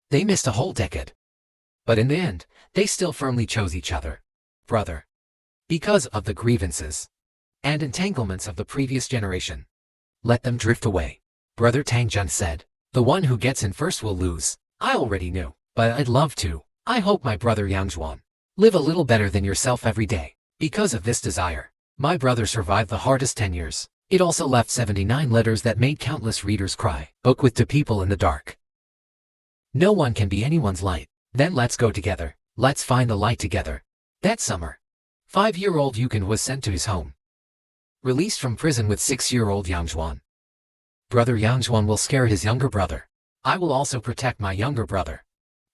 They missed a whole decade. But in the end, they still firmly chose each other. Brother. Because of the grievances and entanglements of the previous generation. Let them drift away. Brother Tang Jun said. The one who gets in first will lose. I already knew, but I'd love to. I hope my brother Yang Zhuan live a little better than yourself every day. Because of this desire, my brother survived the hardest 10 years. It also left 79 letters that made countless readers cry. Book with 2 people in the dark. No one can be anyone's light. Then let's go together. Let's find the light together. That summer, 5-year-old Yukon was sent to his home. Released from prison with 6-year-old Yang Zhuan. Brother Yang Zhuan will scare his younger brother. I will also protect my younger brother.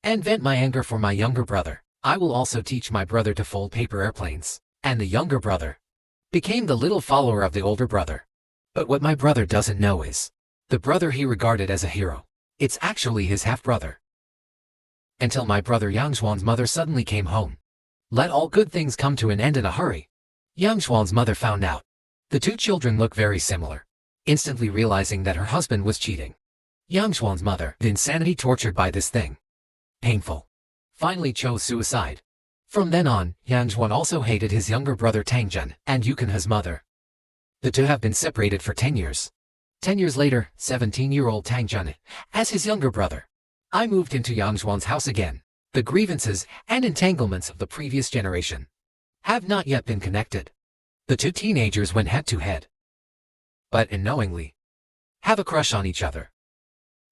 And vent my anger for my younger brother. I will also teach my brother to fold paper airplanes. And the younger brother became the little follower of the older brother. But what my brother doesn't know is, the brother he regarded as a hero, it's actually his half-brother. Until my brother Yang Zhuan's mother suddenly came home. Let all good things come to an end in a hurry. Yang Zhuan's mother found out. The 2 children look very similar. Instantly realizing that her husband was cheating. Yang Zhuan's mother, the insanity tortured by this thing. Painful. Finally chose suicide. From then on, Yang Zhuan also hated his younger brother Tang Jun and Yukon his mother. The 2 have been separated for 10 years. 10 years later, 17-year-old Tang Jun, as his younger brother. I moved into Yang Zhuan's house again. The grievances and entanglements of the previous generation have not yet been connected. The 2 teenagers went head-to-head. But unknowingly, have a crush on each other.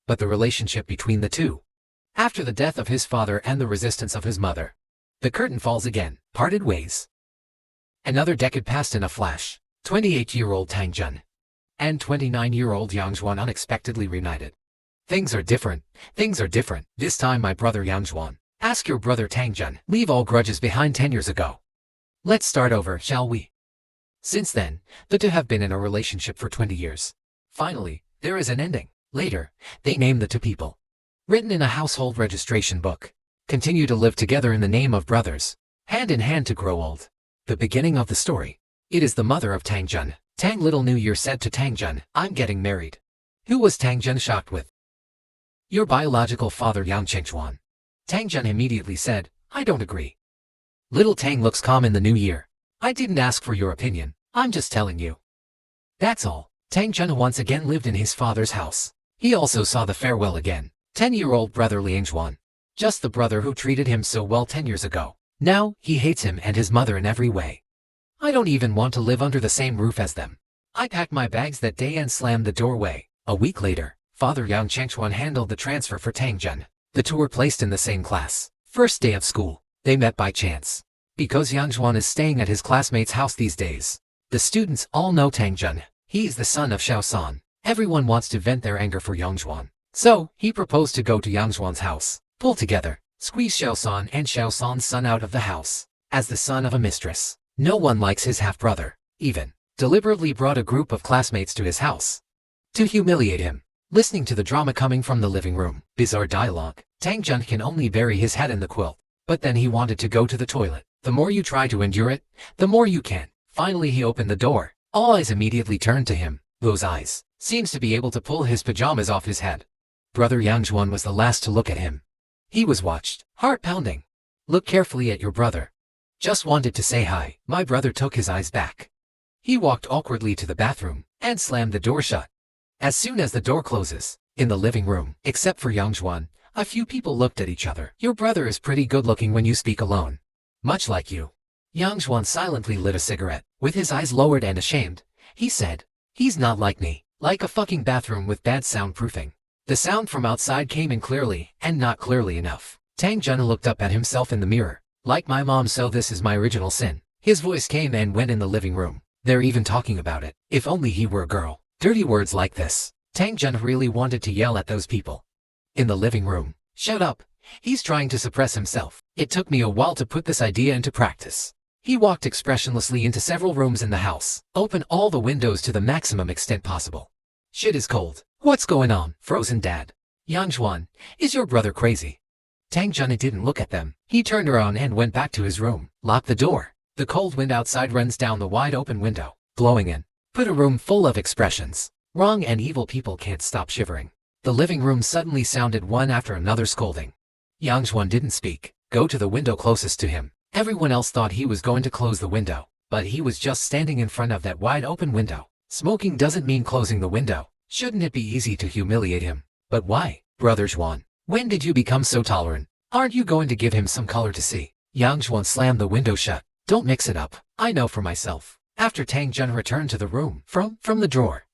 But the relationship between the 2, after the death of his father and the resistance of his mother, the curtain falls again, parted ways. Another decade passed in a flash. 28-year-old Tang Jun and 29-year-old Yang Zhuan unexpectedly reunited. Things are different. Things are different. This time my brother Yang Zhuan. Ask your brother Tang Jun. Leave all grudges behind 10 years ago. Let's start over, shall we? Since then, the 2 have been in a relationship for 20 years. Finally, there is an ending. Later, they name the 2 people. Written in a household registration book. Continue to live together in the name of brothers. Hand in hand to grow old. The beginning of the story. It is the mother of Tang Jun. Tang Little New Year said to Tang Jun, I'm getting married. Who was Tang Jun shocked with? Your biological father Yang Chengchuan. Tang Jun immediately said, I don't agree. Little Tang looks calm in the new year. I didn't ask for your opinion. I'm just telling you. That's all. Tang Jun once again lived in his father's house. He also saw the farewell again. 10-year-old brother Liang Zhuan. Just the brother who treated him so well 10 years ago. Now, he hates him and his mother in every way. I don't even want to live under the same roof as them. I packed my bags that day and slammed the doorway. A week later, Father Yang Chengchuan handled the transfer for Tang Jun. The 2 were placed in the same class. First day of school, they met by chance. Because Yang Zhuan is staying at his classmate's house these days. The students all know Tang Jun. He is the son of Xiao San. Everyone wants to vent their anger for Yang Zhuan. So, he proposed to go to Yang Zhuan's house. Pull together, squeeze Xiao San and Xiao San's son out of the house. As the son of a mistress, no one likes his half-brother. Even, deliberately brought a group of classmates to his house. To humiliate him. Listening to the drama coming from the living room. Bizarre dialogue. Tang Jun can only bury his head in the quilt. But then he wanted to go to the toilet. The more you try to endure it, the more you can. Finally he opened the door. All eyes immediately turned to him. Those eyes seems to be able to pull his pajamas off his head. Brother Yang Zhuan was the last to look at him. He was watched, heart pounding. Look carefully at your brother. Just wanted to say hi. My brother took his eyes back. He walked awkwardly to the bathroom and slammed the door shut. As soon as the door closes, in the living room, except for Yang Zhuan, a few people looked at each other. Your brother is pretty good looking when you speak alone. Much like you. Yang Zhuan silently lit a cigarette. With his eyes lowered and ashamed, he said, he's not like me. Like a fucking bathroom with bad soundproofing. The sound from outside came in clearly, and not clearly enough. Tang Jun looked up at himself in the mirror. Like my mom, so this is my original sin. His voice came and went in the living room. They're even talking about it. If only he were a girl. Dirty words like this. Tang Jun really wanted to yell at those people. In the living room. Shut up. He's trying to suppress himself. It took me a while to put this idea into practice. He walked expressionlessly into several rooms in the house. Open all the windows to the maximum extent possible. Shit is cold. What's going on? Frozen dad. Yang Zhuan, is your brother crazy? Tang Jun didn't look at them. He turned around and went back to his room. Locked the door. The cold wind outside runs down the wide open window, blowing in. Put a room full of expressions. Wrong and evil people can't stop shivering. The living room suddenly sounded one after another scolding. Yang Xuan didn't speak. Go to the window closest to him. Everyone else thought he was going to close the window, but he was just standing in front of that wide open window. Smoking doesn't mean closing the window. Shouldn't it be easy to humiliate him? But why? Brother Xuan, when did you become so tolerant? Aren't you going to give him some color to see? Yang Xuan slammed the window shut. Don't mix it up. I know for myself. After Tang Jun returned to the room from the drawer,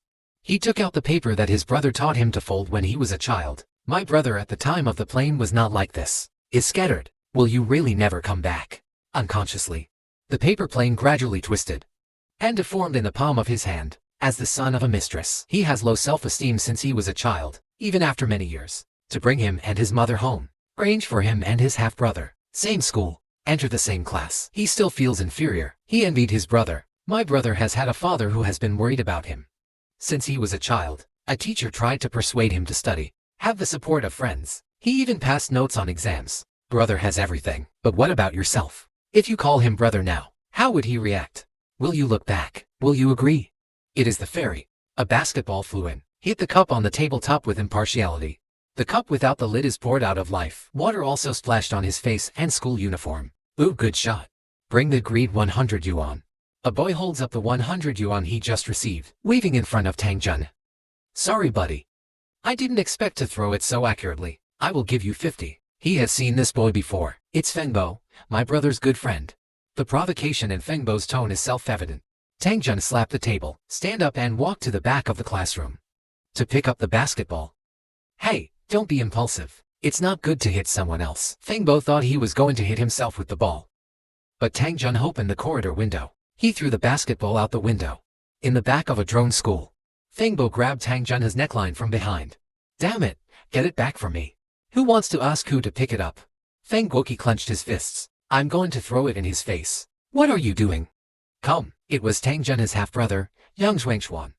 he took out the paper that his brother taught him to fold when he was a child. My brother at the time of the plane was not like this. Is scattered. Will you really never come back? Unconsciously, the paper plane gradually twisted and deformed in the palm of his hand. As the son of a mistress, he has low self-esteem since he was a child, even after many years. To bring him and his mother home, arrange for him and his half-brother, same school, enter the same class, he still feels inferior. He envied his brother. My brother has had a father who has been worried about him since he was a child. A teacher tried to persuade him to study, have the support of friends. He even passed notes on exams. Brother has everything. But what about yourself? If you call him brother now, how would he react? Will you look back? Will you agree? It is the fairy. A basketball flew in, hit the cup on the tabletop with impartiality. The cup without the lid is poured out of life. Water also splashed on his face and school uniform. Ooh, good shot. Bring the agreed 100 yuan. A boy holds up the 100 yuan he just received, waving in front of Tang Jun. Sorry, buddy. I didn't expect to throw it so accurately. I will give you 50. He has seen this boy before. It's Fengbo, my brother's good friend. The provocation in Fengbo's tone is self-evident. Tang Jun slapped the table, stand up and walked to the back of the classroom to pick up the basketball. Hey, don't be impulsive. It's not good to hit someone else. Fengbo thought he was going to hit himself with the ball. But Tang Jun opened the corridor window. He threw the basketball out the window. In the back of a drone school, Fengbo grabbed Tang Jun's neckline from behind. Damn it, get it back from me. Who wants to ask who to pick it up? Feng Guoqi clenched his fists. I'm going to throw it in his face. What are you doing? Come, it was Tang Jun, his half-brother, Yang Zhuangshuan.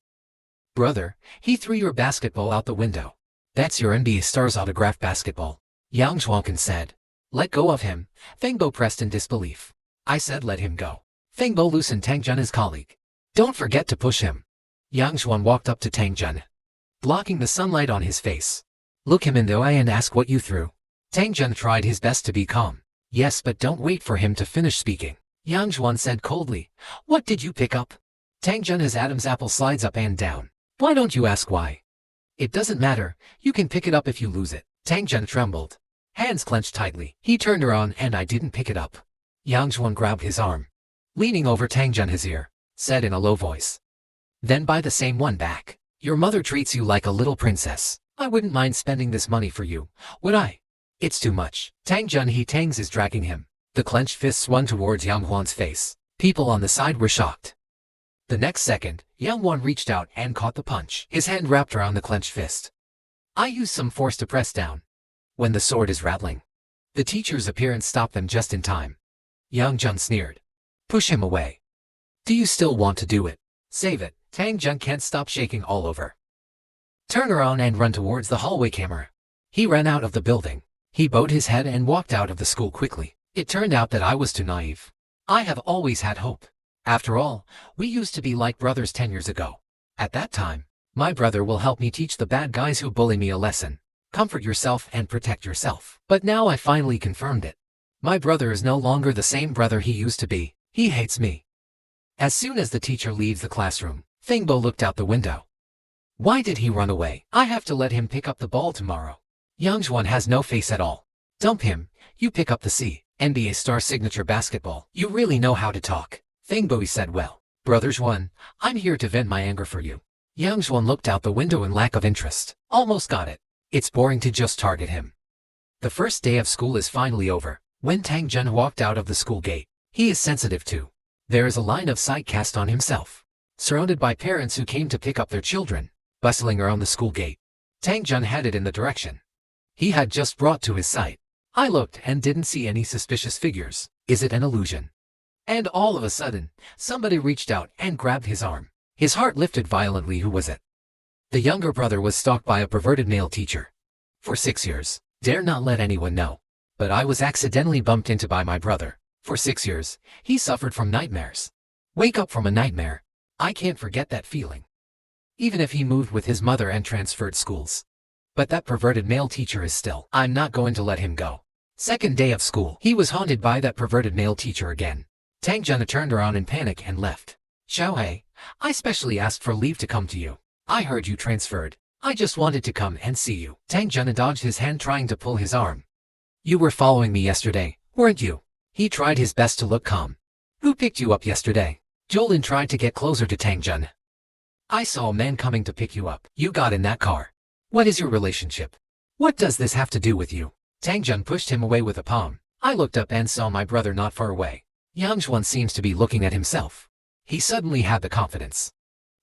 Brother, he threw your basketball out the window. That's your NBA star's autographed basketball. Yang Zhuangkan said. Let go of him. Fengbo pressed in disbelief. I said let him go. Fengbo loosened Tang Jun, his colleague. Don't forget to push him. Yang Zhuan walked up to Tang Jun, blocking the sunlight on his face. Look him in the eye and ask what you threw. Tang Jun tried his best to be calm. Yes, but don't wait for him to finish speaking. Yang Zhuan said coldly. What did you pick up? Tang Jun, his Adam's apple slides up and down. Why don't you ask why? It doesn't matter. You can pick it up if you lose it. Tang Jun trembled. Hands clenched tightly. He turned around and I didn't pick it up. Yang Zhuan grabbed his arm, leaning over Tang Jun, his ear, said in a low voice. Then buy the same one back. Your mother treats you like a little princess. I wouldn't mind spending this money for you, would I? It's too much. Tang Jun, he Tangs is dragging him. The clenched fist swung towards Yang Huan's face. People on the side were shocked. The next second, Yang Huan reached out and caught the punch. His hand wrapped around the clenched fist. I used some force to press down. When the sword is rattling, the teacher's appearance stopped them just in time. Yang Jun sneered. Push him away. Do you still want to do it? Save it. Tang Jun can't stop shaking all over. Turn around and run towards the hallway camera. He ran out of the building. He bowed his head and walked out of the school quickly. It turned out that I was too naive. I have always had hope. After all, we used to be like brothers 10 years ago. At that time, my brother will help me teach the bad guys who bully me a lesson. Comfort yourself and protect yourself. But now I finally confirmed it. My brother is no longer the same brother he used to be. He hates me. As soon as the teacher leaves the classroom, Fengbo looked out the window. Why did he run away? I have to let him pick up the ball tomorrow. Yang Zhuan has no face at all. Dump him. You pick up the NBA star signature basketball. You really know how to talk. Fengbo said, well, Brother Zhuan, I'm here to vent my anger for you. Yang Zhuan looked out the window in lack of interest. Almost got it. It's boring to just target him. The first day of school is finally over. When Tang Jun walked out of the school gate, he is sensitive too. There is a line of sight cast on himself. Surrounded by parents who came to pick up their children, bustling around the school gate, Tang Jun headed in the direction he had just brought to his sight. I looked and didn't see any suspicious figures. Is it an illusion? And all of a sudden, somebody reached out and grabbed his arm. His heart lifted violently. Who was it? The younger brother was stalked by a perverted male teacher. For 6 years, dare not let anyone know. But I was accidentally bumped into by my brother. For 6 years, he suffered from nightmares. Wake up from a nightmare. I can't forget that feeling. Even if he moved with his mother and transferred schools. But that perverted male teacher is still. I'm not going to let him go. Second day of school. He was haunted by that perverted male teacher again. Tang Jun turned around in panic and left. Xiaohei, I specially asked for leave to come to you. I heard you transferred. I just wanted to come and see you. Tang Jun dodged his hand trying to pull his arm. You were following me yesterday, weren't you? He tried his best to look calm. Who picked you up yesterday? Jolin tried to get closer to Tang Jun. I saw a man coming to pick you up. You got in that car. What is your relationship? What does this have to do with you? Tang Jun pushed him away with a palm. I looked up and saw my brother not far away. Yang Xuan seems to be looking at himself. He suddenly had the confidence.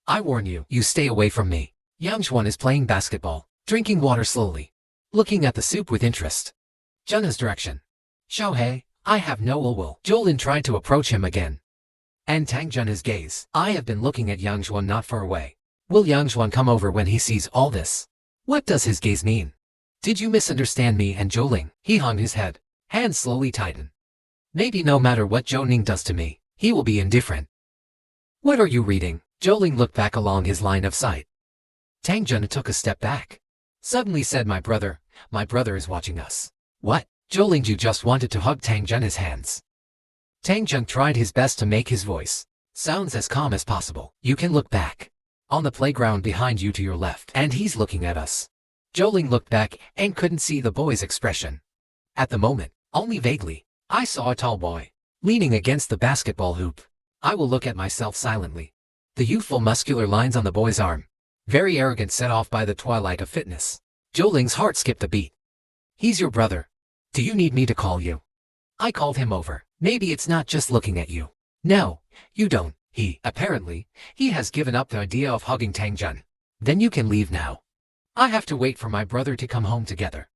I warn you, you stay away from me. Yang Xuan is playing basketball, drinking water slowly, looking at the soup with interest. Jun's direction. Xiaohei, I have no ill will. Jolin tried to approach him again. And Tang Jun his gaze. I have been looking at Yang Xuan not far away. Will Yang Xuan come over when he sees all this? What does his gaze mean? Did you misunderstand me and Jolin? He hung his head. Hands slowly tightened. Maybe no matter what Zhou does to me, he will be indifferent. What are you reading? Jolin looked back along his line of sight. Tang Jun took a step back. Suddenly said my brother is watching us. What? Jolin just wanted to hug Tang Jun's hands. Tang Jun tried his best to make his voice sounds as calm as possible. You can look back. On the playground behind you to your left. And he's looking at us. Jolin looked back and couldn't see the boy's expression. At the moment, only vaguely, I saw a tall boy leaning against the basketball hoop. I will look at myself silently. The youthful muscular lines on the boy's arm. Very arrogant, set off by the twilight of fitness. Jolin's heart skipped a beat. He's your brother. Do you need me to call you? I called him over. Maybe it's not just looking at you. No, you don't. Apparently, he has given up the idea of hugging Tang Jun. Then you can leave now. I have to wait for my brother to come home together.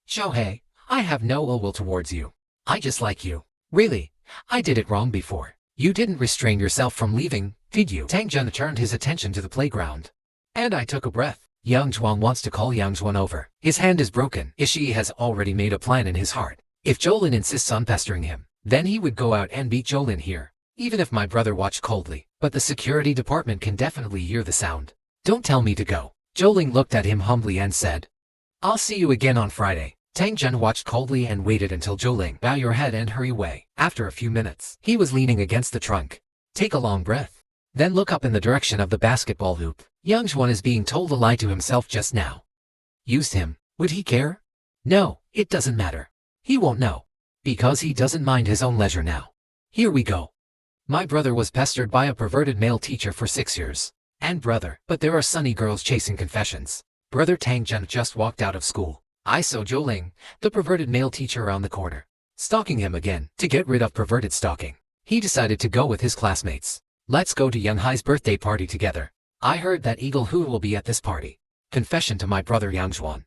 Xiaohei, I have no ill will towards you. I just like you. Really, I did it wrong before. You didn't restrain yourself from leaving, did you? Tang Jun turned his attention to the playground. And I took a breath. Yang Zhuang wants to call Yang Xuan over. His hand is broken. Ishi has already made a plan in his heart. If Jolin insists on pestering him, then he would go out and beat Jolin here. Even if my brother watched coldly, but the security department can definitely hear the sound. Don't tell me to go. Jolin looked at him humbly and said, I'll see you again on Friday. Tang Jun watched coldly and waited until Jolin bow your head and hurry away. After a few minutes, he was leaning against the trunk. Take a long breath. Then look up in the direction of the basketball hoop. Yang Xuan is being told a lie to himself just now. Used him. Would he care? No, it doesn't matter. He won't know. Because he doesn't mind his own leisure now. Here we go. My brother was pestered by a perverted male teacher for 6 years. And brother, but there are sunny girls chasing confessions. Brother Tang Jun just walked out of school. I saw Jolin, the perverted male teacher, around the corner. Stalking him again. To get rid of perverted stalking, he decided to go with his classmates. Let's go to Young Hai's birthday party together. I heard that Eagle Hu will be at this party. Confession to my brother Yang Xuan.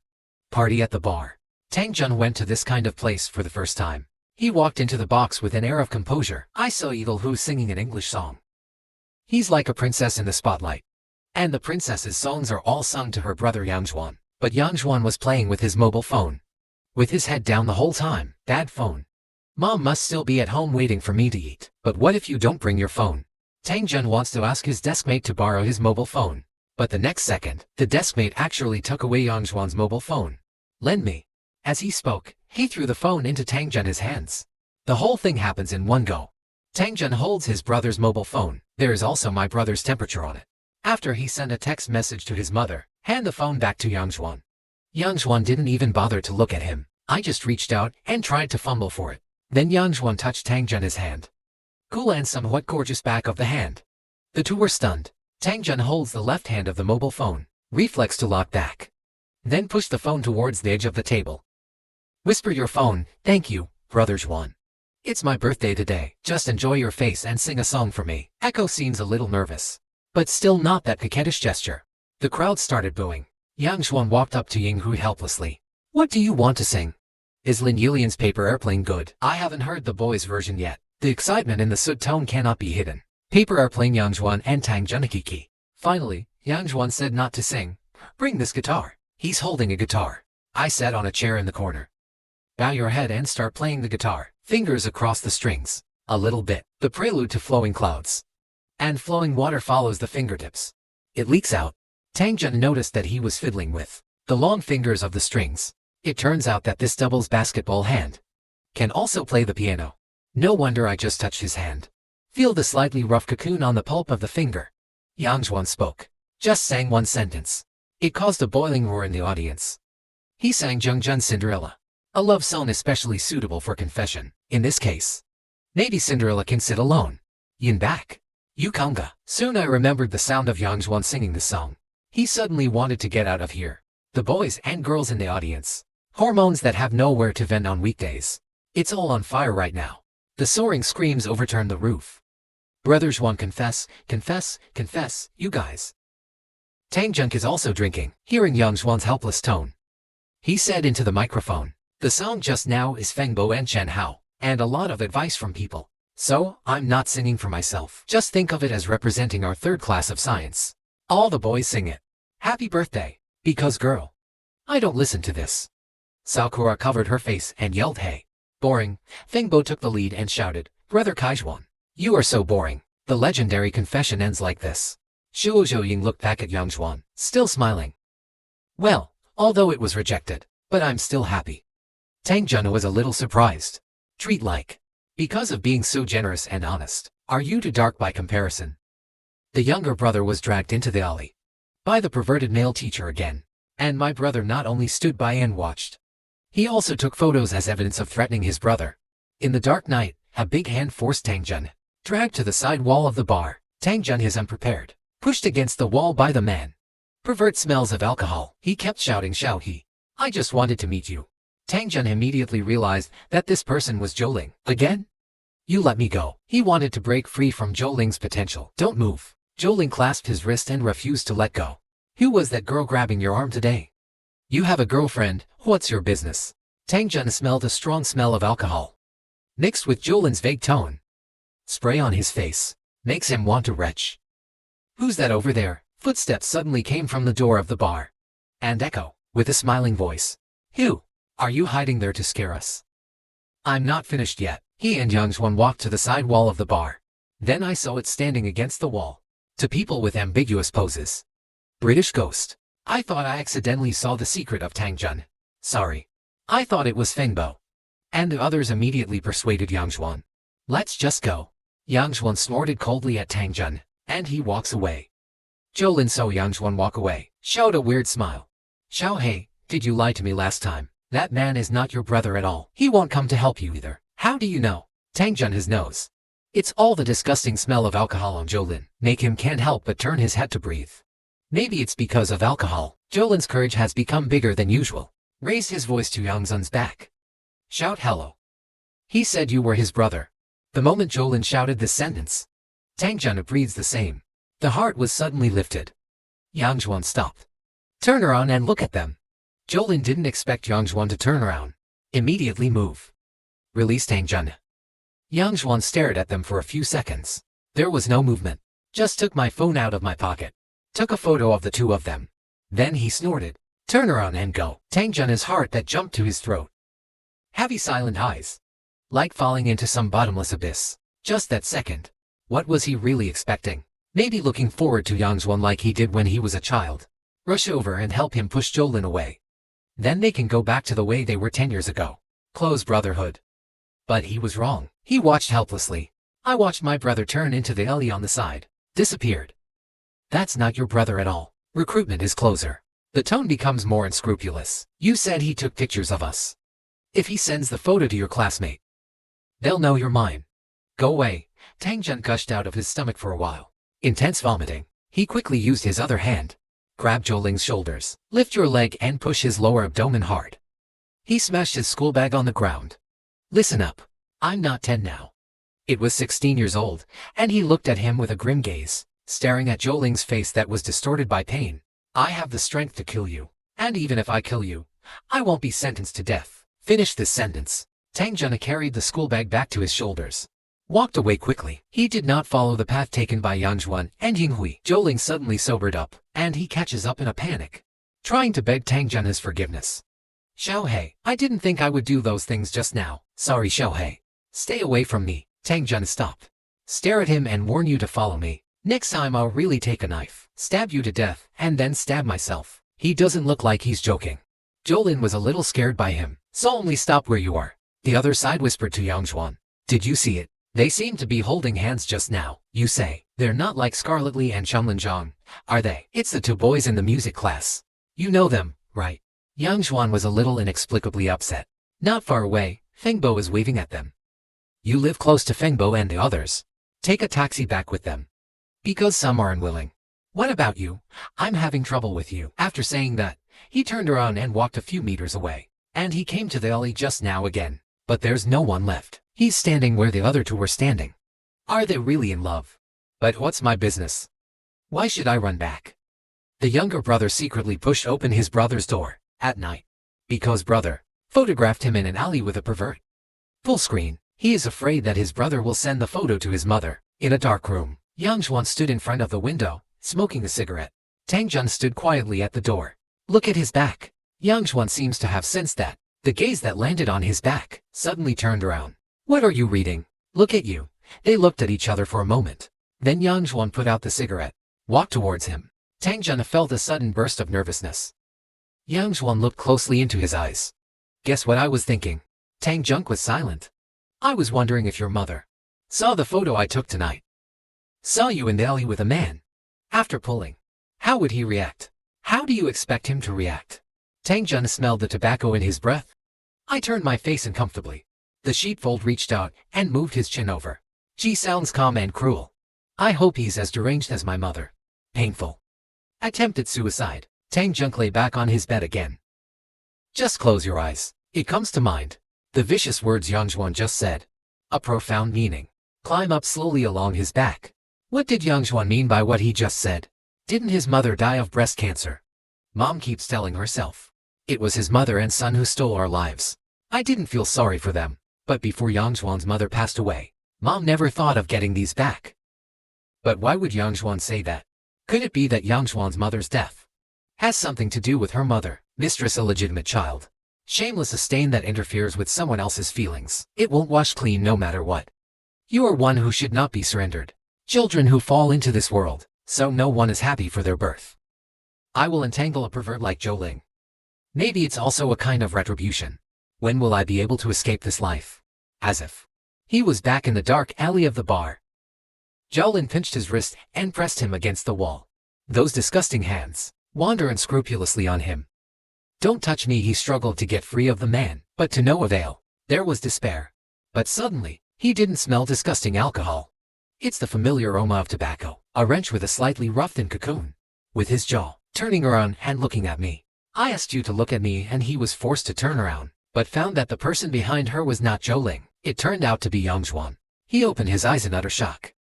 Party at the bar. Tang Jun went to this kind of place for the first time. He walked into the box with an air of composure. I saw Eagle Hu singing an English song. He's like a princess in the spotlight. And the princess's songs are all sung to her brother Yang Xuan. But Yang Xuan was playing with his mobile phone. With his head down the whole time. Bad phone. Mom must still be at home waiting for me to eat. But what if you don't bring your phone? Tang Jun wants to ask his deskmate to borrow his mobile phone. But the next second, the deskmate actually took away Yang Xuan's mobile phone. Lend me. As he spoke, he threw the phone into Tang Jun's hands. The whole thing happens in one go. Tang Jun holds his brother's mobile phone. There is also my brother's temperature on it. After he sent a text message to his mother, hand the phone back to Yang Xuan. Yang Xuan didn't even bother to look at him. I just reached out and tried to fumble for it. Then Yang Xuan touched Tang Jun's hand. Cool and somewhat gorgeous back of the hand. The two were stunned. Tang Jun holds the left hand of the mobile phone. Reflex to lock back. Then push the phone towards the edge of the table. Whisper your phone, thank you, brother Xuan. It's my birthday today. Just enjoy your face and sing a song for me. Echo seems a little nervous. But still not that coquettish gesture. The crowd started booing. Yang Xuan walked up to Ying Hu helplessly. What do you want to sing? Is Lin Yulian's Paper Airplane good? I haven't heard the boys' version yet. The excitement in the sud tone cannot be hidden. Paper Airplane Yang Xuan and Tang Junakiki. Finally, Yang Xuan said not to sing. Bring this guitar. He's holding a guitar. I sat on a chair in the corner. Bow your head and start playing the guitar. Fingers across the strings. A little bit. The prelude to flowing clouds. And flowing water follows the fingertips. It leaks out. Tang Jun noticed that he was fiddling with the long fingers of the strings. It turns out that this doubles basketball hand can also play the piano. No wonder I just touched his hand. Feel the slightly rough cocoon on the pulp of the finger. Yang Zhuan spoke. Just sang one sentence. It caused a boiling roar in the audience. He sang Zhengzhen's Cinderella, a love song especially suitable for confession. In this case, maybe Cinderella can sit alone. Yin back. You conga. Soon I remembered the sound of Yang Zhuan singing this song. He suddenly wanted to get out of here. The boys and girls in the audience. Hormones that have nowhere to vent on weekdays. It's all on fire right now. The soaring screams overturned the roof. Brother Zhuan, confess, confess, confess, you guys. Tang Junk is also drinking, hearing Yang Zhuan's helpless tone. He said into the microphone, the song just now is Feng Bo and Chen Hao, and a lot of advice from people. So, I'm not singing for myself. Just think of it as representing our third class of science. All the boys sing it. Happy birthday. Because girl. I don't listen to this. Sakura covered her face and yelled hey. Boring. Feng Bo took the lead and shouted, Brother Kaizhuan. You are so boring. The legendary confession ends like this. Shuo Zhouying looked back at Yang Zhuan, still smiling. Well, although it was rejected, but I'm still happy. Tang Jun was a little surprised. Treat like. Because of being so generous and honest, are you too dark by comparison? The younger brother was dragged into the alley by the perverted male teacher again, and my brother not only stood by and watched. He also took photos as evidence of threatening his brother. In the dark night, a big hand forced Tang Jun, dragged to the side wall of the bar. Tang Jun is unprepared, pushed against the wall by the man. Pervert smells of alcohol. He kept shouting, Xiao He. I just wanted to meet you. Tang Jun immediately realized that this person was Zhou Ling. Again? You let me go. He wanted to break free from Zhou Ling's potential. Don't move. Zhou Ling clasped his wrist and refused to let go. Who was that girl grabbing your arm today? You have a girlfriend, what's your business? Tang Jun smelled a strong smell of alcohol, mixed with Zhou Ling's vague tone. Spray on his face. Makes him want to retch. Who's that over there? Footsteps suddenly came from the door of the bar. And echo, with a smiling voice. Who? Are you hiding there to scare us? I'm not finished yet. He and Yang Zhuan walked to the side wall of the bar. Then I saw it standing against the wall. To people with ambiguous poses. British ghost. I thought I accidentally saw the secret of Tang Jun. Sorry. I thought it was Feng Bo. And the others immediately persuaded Yang Zhuan. Let's just go. Yang Zhuan snorted coldly at Tang Jun, and he walks away. Zhou Lin saw Yang Zhuan walk away, showed a weird smile. Xiao He, did you lie to me last time? That man is not your brother at all. He won't come to help you either. How do you know? Tang Jun his nose. It's all the disgusting smell of alcohol on Zhou Lin. Make him can't help but turn his head to breathe. Maybe it's because of alcohol. Zhou Lin's courage has become bigger than usual. Raised his voice to Yang Zun's back. Shout hello. He said you were his brother. The moment Zhou Lin shouted this sentence, Tang Jun breathes the same. The heart was suddenly lifted. Yang Zhuan stopped. Turn around and look at them. Zhou Lin didn't expect Yang Zhuan to turn around. Immediately move. Release Tang Jun. Yang Zhuan stared at them for a few seconds. There was no movement. Just took my phone out of my pocket. Took a photo of the two of them. Then he snorted. Turn around and go. Tang Jun's heart that jumped to his throat. Heavy silent eyes. Like falling into some bottomless abyss. Just that second. What was he really expecting? Maybe looking forward to Yang Zhuan like he did when he was a child. Rush over and help him push Zhou Lin away. Then they can go back to the way they were 10 years ago. Close brotherhood. But he was wrong. He watched helplessly. I watched my brother turn into the alley on the side. Disappeared. That's not your brother at all. Recruitment is closer. The tone becomes more unscrupulous. You said he took pictures of us. If he sends the photo to your classmate, they'll know you're mine. Go away. Tang Jun gushed out of his stomach for a while. Intense vomiting. He quickly used his other hand. Grab Zhou Ling's shoulders. Lift your leg and push his lower abdomen hard. He smashed his school bag on the ground. Listen up. I'm not 10 now. It was 16 years old, and he looked at him with a grim gaze, staring at Zhou Ling's face that was distorted by pain. I have the strength to kill you. And even if I kill you, I won't be sentenced to death. Finish this sentence. Tang Jun carried the school bag back to his shoulders. Walked away quickly. He did not follow the path taken by Yang Zhuan and Ying Hui. Zhou Ling suddenly sobered up, and he catches up in a panic, trying to beg Tang Jun his forgiveness. Xiao He, I didn't think I would do those things just now. Sorry Xiao He. Stay away from me. Tang Jun stopped. Stare at him and warn you to follow me. Next time I'll really take a knife, stab you to death, and then stab myself. He doesn't look like he's joking. Jolin was a little scared by him, so only stop where you are. The other side whispered to Yangjuan. Did you see it? They seem to be holding hands just now. You say, they're not like Scarlet Lee and Xianglin, are they? It's the two boys in the music class. You know them, right? Yangjuan was a little inexplicably upset. Not far away, Fengbo is waving at them. You live close to Fengbo and the others. Take a taxi back with them. Because some are unwilling. What about you? I'm having trouble with you. After saying that, he turned around and walked a few meters away. And he came to the alley just now again. But there's no one left. He's standing where the other two were standing. Are they really in love? But what's my business? Why should I run back? The younger brother secretly pushed open his brother's door, at night. Because brother photographed him in an alley with a pervert. Full screen. He is afraid that his brother will send the photo to his mother. In a dark room, Yangjuan stood in front of the window, smoking a cigarette. Tang Jun stood quietly at the door. Look at his back. Yangjuan seems to have sensed that. The gaze that landed on his back suddenly turned around. What are you reading? Look at you. They looked at each other for a moment. Then Yangjuan put out the cigarette, walked towards him. Tang Jun felt a sudden burst of nervousness. Yangjuan looked closely into his eyes. Guess what I was thinking? Tang Jun was silent. I was wondering if your mother saw the photo I took tonight. Saw you in the alley with a man. After pulling. How would he react? How do you expect him to react? Tang Jun smelled the tobacco in his breath. I turned my face uncomfortably. The sheepfold reached out and moved his chin over. She sounds calm and cruel. I hope he's as deranged as my mother. Painful. Attempted suicide. Tang Jun lay back on his bed again. Just close your eyes. It comes to mind. The vicious words Yangjuan just said. A profound meaning. Climb up slowly along his back. What did Yangjuan mean by what he just said? Didn't his mother die of breast cancer? Mom keeps telling herself. It was his mother and son who stole our lives. I didn't feel sorry for them, but before Yangjuan's mother passed away, Mom never thought of getting these back. But why would Yangjuan say that? Could it be that Yangjuan's mother's death has something to do with her mother, mistress illegitimate child? Shameless a stain that interferes with someone else's feelings. It won't wash clean no matter what. You are one who should not be surrendered. Children who fall into this world, so no one is happy for their birth. I will entangle a pervert like Zhou Ling. Maybe it's also a kind of retribution. When will I be able to escape this life? As if he was back in the dark alley of the bar. Zhou Ling pinched his wrist and pressed him against the wall. Those disgusting hands wander unscrupulously on him. Don't touch me, he struggled to get free of the man, but to no avail. There was despair. But suddenly, he didn't smell disgusting alcohol. It's the familiar aroma of tobacco, a wrench with a slightly roughed-in cocoon. With his jaw turning around and looking at me. I asked you to look at me and he was forced to turn around, but found that the person behind her was not Zhou Ling. It turned out to be Yangjuan. He opened his eyes in utter shock.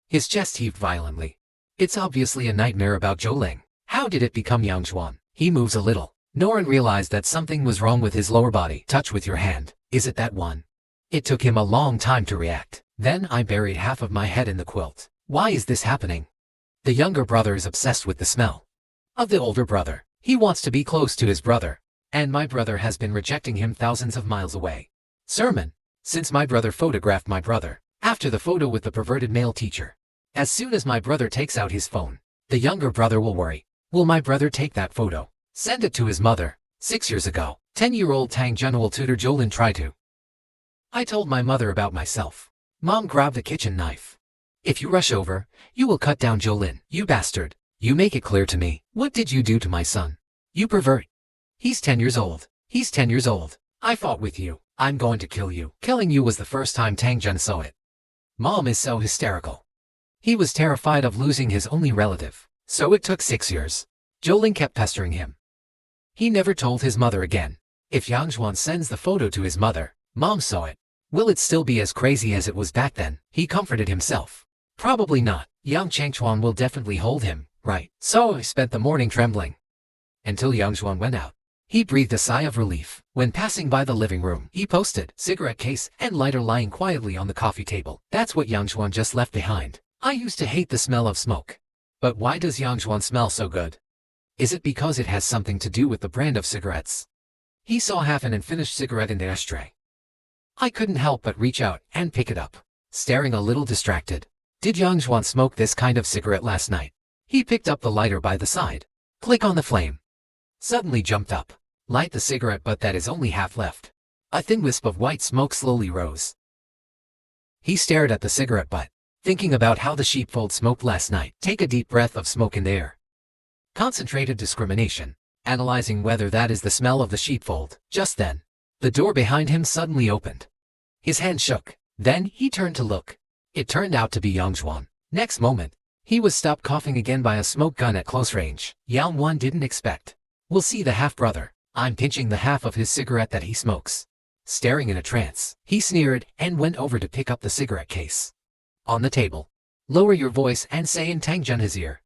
His chest heaved violently. It's obviously a nightmare about Zhou Ling. How did it become Yangjuan? He moves a little. Norin realized that something was wrong with his lower body. Touch with your hand. Is it that one? It took him a long time to react. Then I buried half of my head in the quilt. Why is this happening? The younger brother is obsessed with the smell of the older brother. He wants to be close to his brother. And my brother has been rejecting him thousands of miles away. Sermon. Since my brother photographed my brother, after the photo with the perverted male teacher. As soon as my brother takes out his phone, the younger brother will worry. Will my brother take that photo? Send it to his mother. 6 years ago, 10-year-old Tang Junwell tutor Zhou Ling tried to. I told my mother about myself. Mom grabbed the kitchen knife. If you rush over, you will cut down Zhou Ling. You bastard. You make it clear to me. What did you do to my son? You pervert. He's 10 years old. He's 10 years old. I fought with you. I'm going to kill you. Killing you was the first time Tang Jun saw it. Mom is so hysterical. He was terrified of losing his only relative. So it took 6 years. Zhou Ling kept pestering him. He never told his mother again. If Yangjuan sends the photo to his mother, Mom saw it. Will it still be as crazy as it was back then? He comforted himself. Probably not. Yang Changchuan will definitely hold him, right? So I spent the morning trembling. Until Yangjuan went out. He breathed a sigh of relief. When passing by the living room, he posted cigarette case and lighter lying quietly on the coffee table. That's what Yangjuan just left behind. I used to hate the smell of smoke. But why does Yangjuan smell so good? Is it because it has something to do with the brand of cigarettes? He saw half an unfinished cigarette in the ashtray. I couldn't help but reach out and pick it up, staring a little distracted. Did Yangjuan smoke this kind of cigarette last night? He picked up the lighter by the side. Click on the flame. suddenly jumped up. Light the cigarette, but that is only half left. A thin wisp of white smoke slowly rose. He stared at the cigarette butt, thinking about how the sheepfold smoked last night. Take a deep breath of smoke in the air. Concentrated discrimination, analyzing whether that is the smell of the sheepfold. Just then, the door behind him suddenly opened. His hand shook. Then he turned to look. It turned out to be Yang Zhuan. Next moment, he was stopped coughing again by a smoke gun at close range. Yang Zhuan didn't expect. We'll see the half-brother. I'm pinching the half of his cigarette that he smokes. Staring in a trance, he sneered and went over to pick up the cigarette case. On the table. Lower your voice and say in Tang Jun his ear.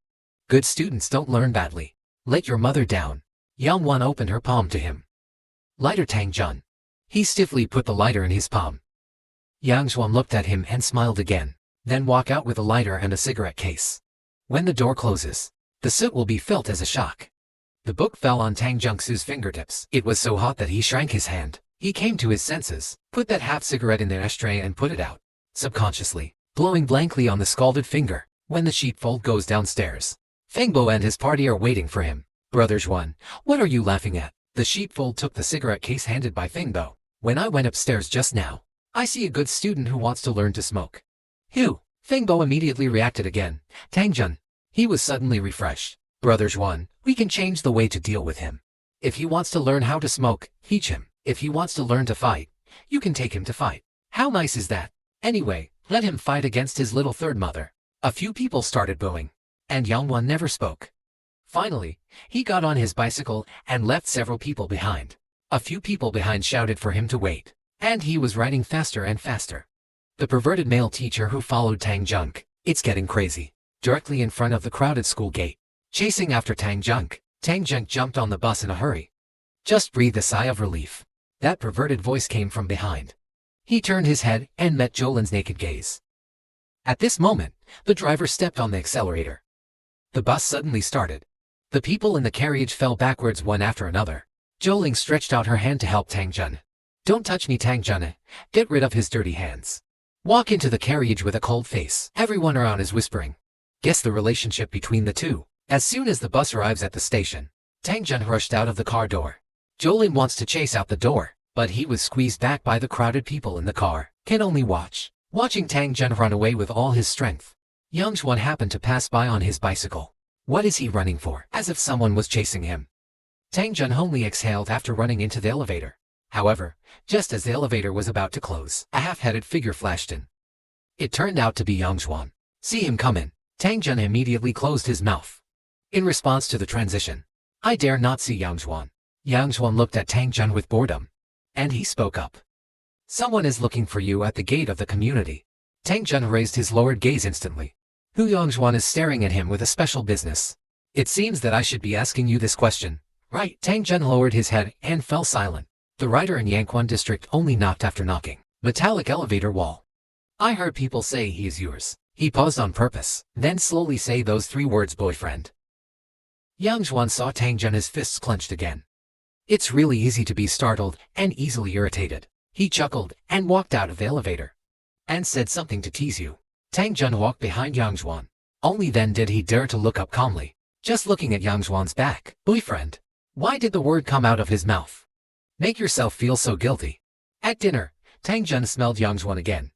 Good students don't learn badly. Let your mother down. Yang Zhuan opened her palm to him. Lighter, Tang Jun. He stiffly put the lighter in his palm. Yang Zhuan looked at him and smiled again, then walk out with a lighter and a cigarette case. When the door closes, the soot will be felt as a shock. The book fell on Tang Junxu's fingertips. It was so hot that he shrank his hand. He came to his senses, put that half cigarette in the ashtray and put it out, subconsciously, blowing blankly on the scalded finger. When the sheepfold goes downstairs, Fengbo and his party are waiting for him. Brother Zhuan, what are you laughing at? The sheepfold took the cigarette case handed by Fengbo. When I went upstairs just now, I see a good student who wants to learn to smoke. Who? Fengbo immediately reacted again. Tang Jun. He was suddenly refreshed. Brother Zhuan, we can change the way to deal with him. If he wants to learn how to smoke, teach him. If he wants to learn to fight, you can take him to fight. How nice is that? Anyway, let him fight against his little third mother. A few people started booing, and Yang Zhuan never spoke. Finally, he got on his bicycle and left several people behind. A few people behind shouted for him to wait, and he was riding faster and faster. The perverted male teacher who followed Tang Junk, it's getting crazy, directly in front of the crowded school gate. Chasing after Tang Junk jumped on the bus in a hurry. Just breathed a sigh of relief. That perverted voice came from behind. He turned his head and met Jolin's naked gaze. At this moment, the driver stepped on the accelerator. The bus suddenly started. The people in the carriage fell backwards one after another. Joling stretched out her hand to help Tang Jun. Don't touch me, Tang Jun. Get rid of his dirty hands. Walk into the carriage with a cold face. Everyone around is whispering. Guess the relationship between the two. As soon as the bus arrives at the station, Tang Jun rushed out of the car door. Joling wants to chase out the door, but he was squeezed back by the crowded people in the car. Can only watch. Watching Tang Jun run away with all his strength. Yang Zhuan happened to pass by on his bicycle. What is he running for? As if someone was chasing him. Tang Jun only exhaled after running into the elevator. However, just as the elevator was about to close, a half-headed figure flashed in. It turned out to be Yang Zhuan. See him come in. Tang Jun immediately closed his mouth. In response to the transition, I dare not see Yang Zhuan. Yang Zhuan looked at Tang Jun with boredom, and he spoke up. Someone is looking for you at the gate of the community. Tang Jun raised his lowered gaze instantly. Hu Yang Zhuan is staring at him with a special business. It seems that I should be asking you this question, right? Tang Jun lowered his head and fell silent. The rider in Yangquan district only knocked after knocking. Metallic elevator wall. I heard people say he is yours. He paused on purpose, then slowly say those 3 words, boyfriend. Yang Zhuan saw Tang Jun, his fists clenched again. It's really easy to be startled and easily irritated. He chuckled and walked out of the elevator. And said something to tease you. Tang Jun walked behind Yang Zhuan. Only then did he dare to look up calmly, just looking at Yang Zhuan's back. Boyfriend. Why did the word come out of his mouth? Make yourself feel so guilty. At dinner, Tang Jun smelled Yang Zhuan again.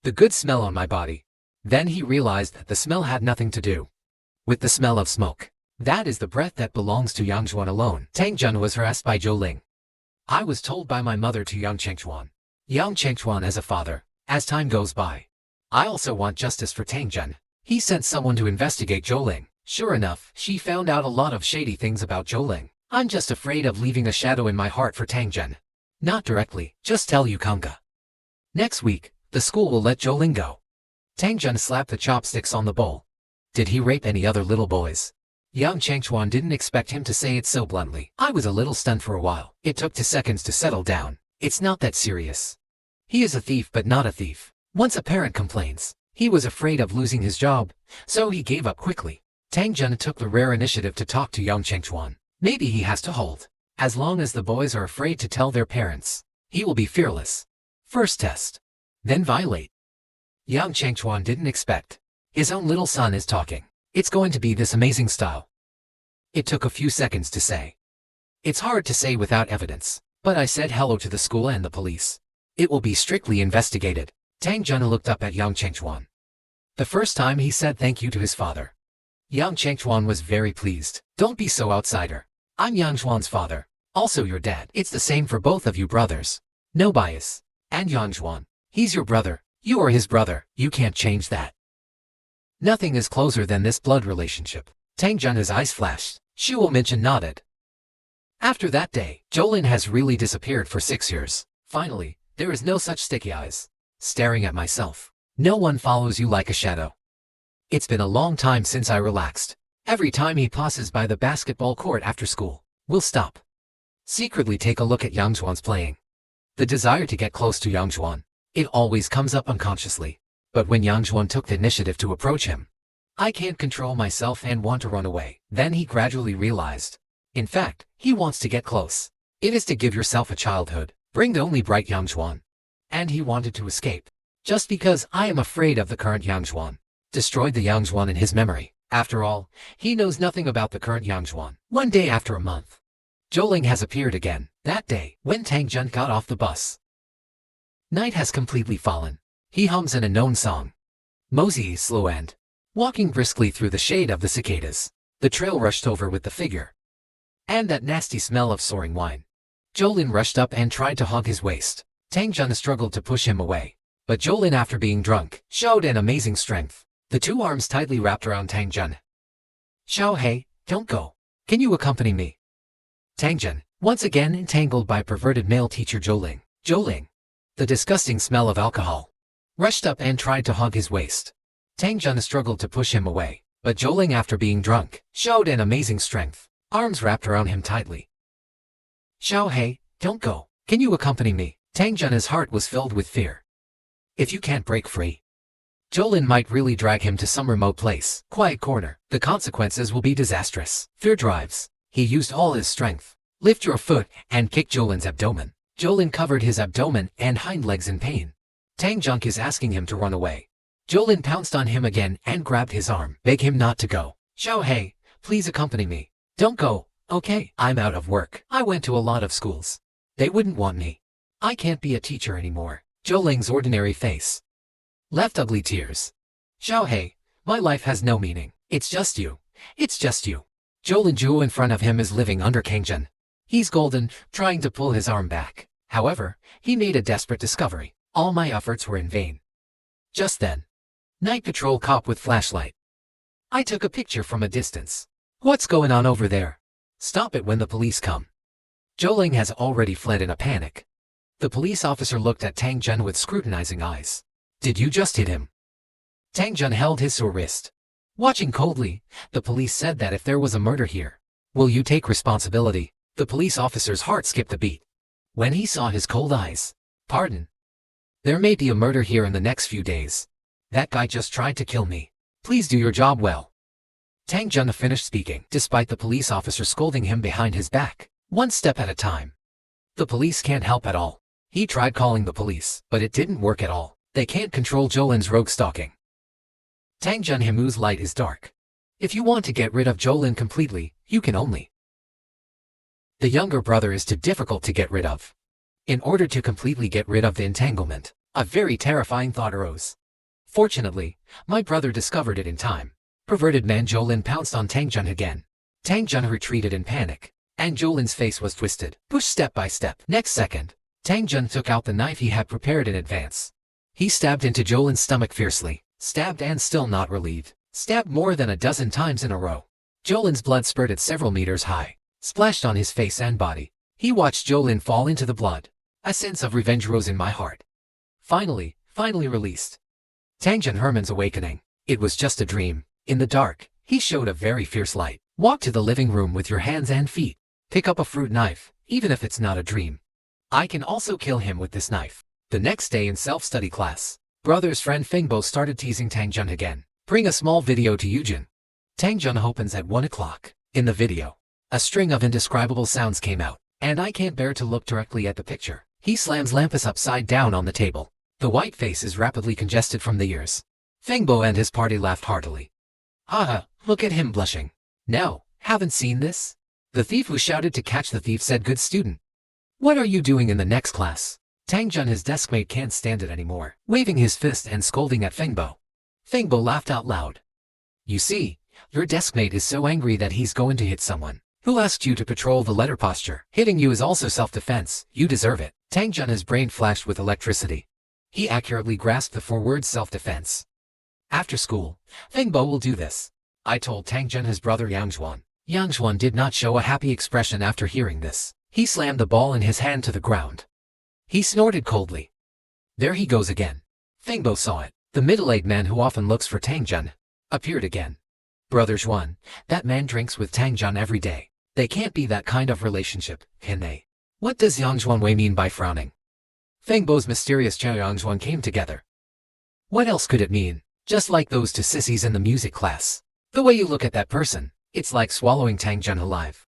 The good smell on my body. Then he realized that the smell had nothing to do with the smell of smoke. That is the breath that belongs to Yang Zhuan alone. Tang Jun was harassed by Zhou Ling. I was told by my mother to Yang Chengchuan. Yang Chengchuan as a father. As time goes by, I also want justice for Tang Jun. He sent someone to investigate Zhou Ling. Sure enough, she found out a lot of shady things about Zhou Ling. I'm just afraid of leaving a shadow in my heart for Tang Jun. Not directly, just tell you Kanga. Next week, the school will let Zhou Ling go. Tang Jun slapped the chopsticks on the bowl. Did he rape any other little boys? Yang Chengchuan didn't expect him to say it so bluntly. I was a little stunned for a while. It took 2 seconds to settle down. It's not that serious. He is a thief but not a thief. Once a parent complains, he was afraid of losing his job, so he gave up quickly. Tang Jun took the rare initiative to talk to Yang Chengchuan. Maybe he has to hold. As long as the boys are afraid to tell their parents, he will be fearless. First test. Then violate. Yang Chengchuan didn't expect. His own little son is talking. It's going to be this amazing style. It took a few seconds to say. It's hard to say without evidence, but I said hello to the school and the police. It will be strictly investigated. Tang Jun looked up at Yang Chengchuan. The first time he said thank you to his father. Yang Chengchuan was very pleased. Don't be so outsider. I'm Yang Zhuan's father, also your dad. It's the same for both of you brothers. No bias. And Yang Zhuan, he's your brother. You are his brother. You can't change that. Nothing is closer than this blood relationship. Tang Jun's eyes flashed. Shuo Minchin nodded. After that day, Jolin has really disappeared for 6 years. Finally, there is no such sticky eyes. Staring at myself. No one follows you like a shadow. It's been a long time since I relaxed. Every time he passes by the basketball court after school, we'll stop. Secretly take a look at Yang Zhuan's playing. The desire to get close to Yang Zhuan. It always comes up unconsciously. But when Yang Zhuan took the initiative to approach him, I can't control myself and want to run away. Then he gradually realized. In fact, he wants to get close. It is to give yourself a childhood. Bring the only bright Yang Zhuan. And he wanted to escape. Just because I am afraid of the current Yang Zhuan. Destroyed the Yang Zhuan in his memory. After all, he knows nothing about the current Yang Zhuan. One day after a month, Joling has appeared again. That day, when Tang Jun got off the bus. Night has completely fallen. He hums an unknown song. Mosey is slow and walking briskly through the shade of the cicadas. The trail rushed over with the figure. And that nasty smell of soaring wine. Jolin rushed up and tried to hug his waist. Tang Jun struggled to push him away. But Jolin, after being drunk, showed an amazing strength. The two arms tightly wrapped around Tang Jun. Xiao Hei, don't go. Can you accompany me? Tang Jun, once again entangled by perverted male teacher Joling. Joling, the disgusting smell of alcohol, rushed up and tried to hug his waist. Tang Jun struggled to push him away. But Joling, after being drunk, showed an amazing strength. Arms wrapped around him tightly. Xiao Hei, don't go. Can you accompany me? Tang Jun's heart was filled with fear. If you can't break free, Jolin might really drag him to some remote place. Quiet corner. The consequences will be disastrous. Fear drives. He used all his strength. Lift your foot and kick Jolin's abdomen. Jolin covered his abdomen and hind legs in pain. Tang Jun is asking him to run away. Jolin pounced on him again and grabbed his arm. Beg him not to go. Xiao Hei, please accompany me. Don't go. Okay, I'm out of work. I went to a lot of schools. They wouldn't want me. I can't be a teacher anymore. Joling's ordinary face left ugly tears. Xiao Hei, my life has no meaning. It's just you. It's just you. Jolin Zhu in front of him is living under Kangjun. He's golden, trying to pull his arm back. However, he made a desperate discovery. All my efforts were in vain. Just then, night patrol cop with flashlight. I took a picture from a distance. What's going on over there? Stop it when the police come. Joling has already fled in a panic. The police officer looked at Tang Jun with scrutinizing eyes. Did you just hit him? Tang Jun held his sore wrist. Watching coldly, the police said that if there was a murder here, will you take responsibility? The police officer's heart skipped a beat. When he saw his cold eyes. Pardon. There may be a murder here in the next few days. That guy just tried to kill me. Please do your job well. Tang Jun finished speaking, despite the police officer scolding him behind his back. One step at a time. The police can't help at all. He tried calling the police, but it didn't work at all. They can't control Jolin's rogue stalking. Tang Jun Himu's light is dark. If you want to get rid of Jolin completely, you can only. The younger brother is too difficult to get rid of. In order to completely get rid of the entanglement, a very terrifying thought arose. Fortunately, my brother discovered it in time. Perverted man Jolin pounced on Tang Jun again. Tang Jun retreated in panic, and Jolin's face was twisted, pushed step by step. Next second, Tang Jun took out the knife he had prepared in advance. He stabbed into Jolin's stomach fiercely, stabbed and still not relieved, stabbed more than a dozen times in a row. Jolin's blood spurted several meters high, splashed on his face and body. He watched Jolin fall into the blood. A sense of revenge rose in my heart. Finally released. Tang Jun Herman's awakening. It was just a dream. In the dark, he showed a very fierce light. Walk to the living room with your hands and feet. Pick up a fruit knife, even if it's not a dream. I can also kill him with this knife. The next day in self-study class, brother's friend Fengbo started teasing Tang Jun again. Bring a small video to Yujin. Tang Jun opens at 1 o'clock. In the video, a string of indescribable sounds came out, and I can't bear to look directly at the picture. He slams Lampus upside down on the table. The white face is rapidly congested from the ears. Fengbo and his party laughed heartily. Haha, look at him blushing. No, haven't seen this? The thief who shouted to catch the thief said, "Good student. What are you doing in the next class?" Tang Jun, his deskmate, can't stand it anymore, waving his fist and scolding at Fengbo. Fengbo laughed out loud. "You see, your deskmate is so angry that he's going to hit someone. Who asked you to patrol the letter posture? Hitting you is also self-defense. You deserve it." Tang Jun, his brain flashed with electricity. He accurately grasped the 4 words self-defense. After school, Fengbo will do this. I told Tang Jun, his brother Yang Zhuan. Yang Zhuan did not show a happy expression after hearing this. He slammed the ball in his hand to the ground. He snorted coldly. There he goes again. Fengbo saw it. The middle-aged man who often looks for Tang Jun appeared again. "Brother Zhuan, that man drinks with Tang Jun every day. They can't be that kind of relationship, can they?" What does Yang Zhuan mean by frowning? Fengbo's mysterious Yang Zhuan came together. What else could it mean? Just like those 2 sissies in the music class. The way you look at that person, it's like swallowing Tang Jun alive.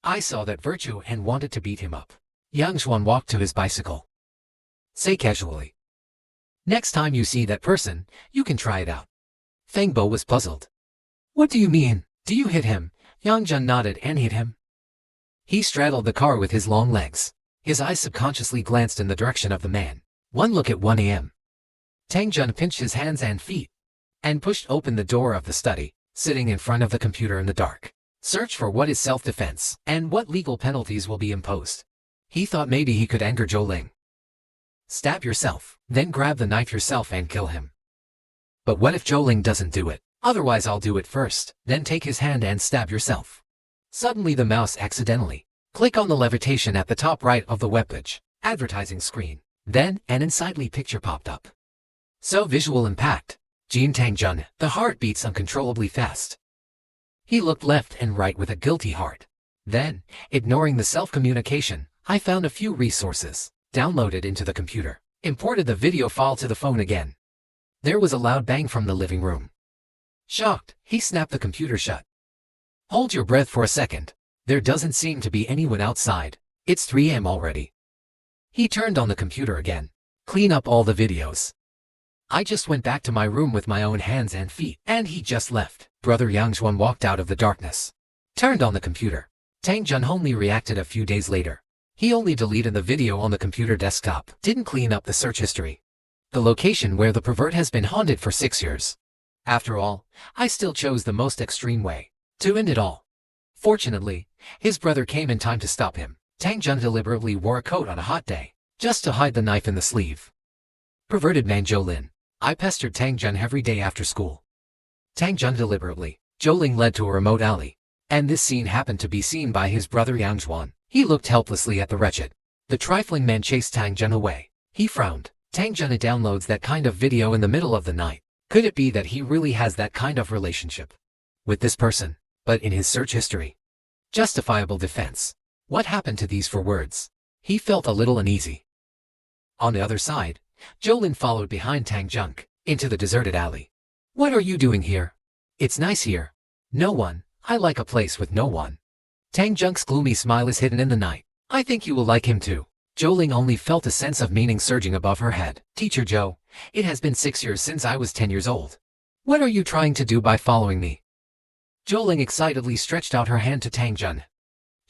I saw that virtue and wanted to beat him up. Yang Zhuan walked to his bicycle. Say casually. "Next time you see that person, you can try it out." Fengbo was puzzled. "What do you mean? Do you hit him?" Yang Zhuan nodded and hit him. He straddled the car with his long legs. His eyes subconsciously glanced in the direction of the man. One look at 1 a.m. Tang Jun pinched his hands and feet and pushed open the door of the study, sitting in front of the computer in the dark. Search for what is self-defense and what legal penalties will be imposed. He thought maybe he could anger Zhou Ling. Stab yourself, then grab the knife yourself and kill him. But what if Zhou Ling doesn't do it? Otherwise I'll do it first, then take his hand and stab yourself. Suddenly the mouse accidentally click on the levitation at the top right of the webpage advertising screen. Then an unsightly picture popped up. So visual impact. Jin Tang Jun, the heart beats uncontrollably fast. He looked left and right with a guilty heart. Then, ignoring the self-communication, I found a few resources, downloaded into the computer, imported the video file to the phone again. There was a loud bang from the living room. Shocked, he snapped the computer shut. Hold your breath for a second. There doesn't seem to be anyone outside. It's 3 a.m. already. He turned on the computer again. Clean up all the videos. I just went back to my room with my own hands and feet, and he just left. Brother Yang Zhuan walked out of the darkness. Turned on the computer. Tang Jun only reacted a few days later. He only deleted the video on the computer desktop, didn't clean up the search history. The location where the pervert has been haunted for 6 years. After all, I still chose the most extreme way to end it all. Fortunately, his brother came in time to stop him. Tang Jun deliberately wore a coat on a hot day, just to hide the knife in the sleeve. Perverted man Zhou Lin. I pestered Tang Jun every day after school. Tang Jun deliberately. Zhou Ling led to a remote alley. And this scene happened to be seen by his brother Yang Zhuan. He looked helplessly at the wretched. The trifling man chased Tang Jun away. He frowned. Tang Jun downloads that kind of video in the middle of the night. Could it be that he really has that kind of relationship with this person, but in his search history? Justifiable defense. What happened to these 4 words? He felt a little uneasy. On the other side, Zhou Lin followed behind Tang Jun into the deserted alley. What are you doing here? It's nice here. No one. I like a place with no one. Tang Jun's gloomy smile is hidden in the night. I think you will like him too. Zhou Ling only felt a sense of meaning surging above her head. Teacher Zhou, it has been 6 years since I was 10 years old. What are you trying to do by following me? Zhou Ling excitedly stretched out her hand to Tang Jun.